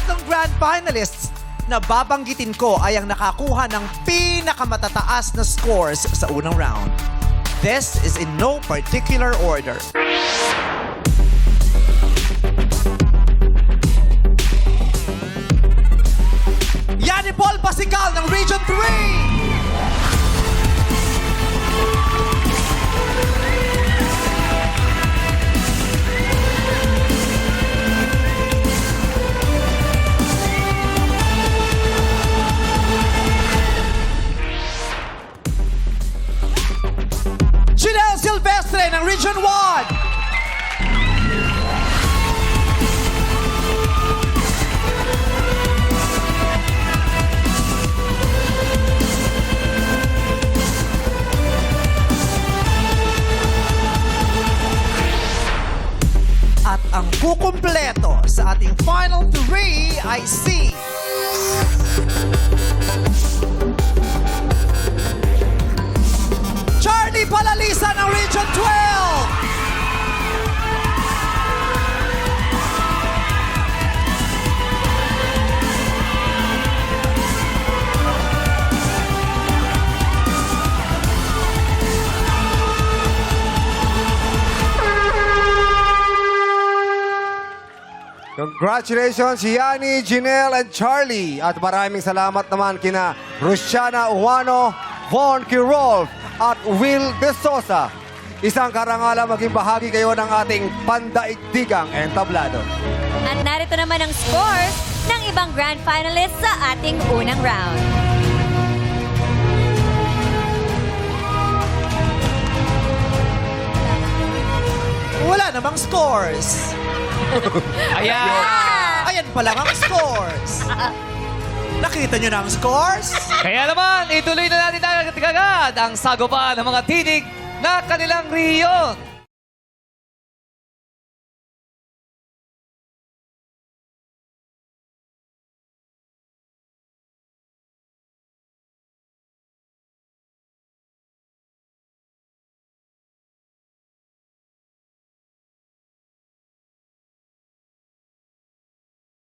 tatlong grand finalists na babanggitin ko ay ang nakakuha ng pinakamatataas na scores sa unang round. This is in no particular order. Yani Paul Pasical ng Region 3! Janelle Silvestre ng Region 1! At ang kukumpleto sa ating final 3 ay si... Charlie Palalisa ng Region 12! Congratulations, Yani, Janelle, and Charlie. At maraming salamat naman kina Rusiana Uwano, Von Kirolf, at Will De Sosa. Isang karangalan maging bahagi kayo ng ating pandaigdigang entablado. At narito naman ang scores ng ibang grand finalists sa ating unang round. Wala namang scores. Ayan. Ayan pa lang ang scores. Nakita nyo na ang scores? Kaya naman, ituloy na natin agad ang sagupan ng mga tinig na kanilang riyon.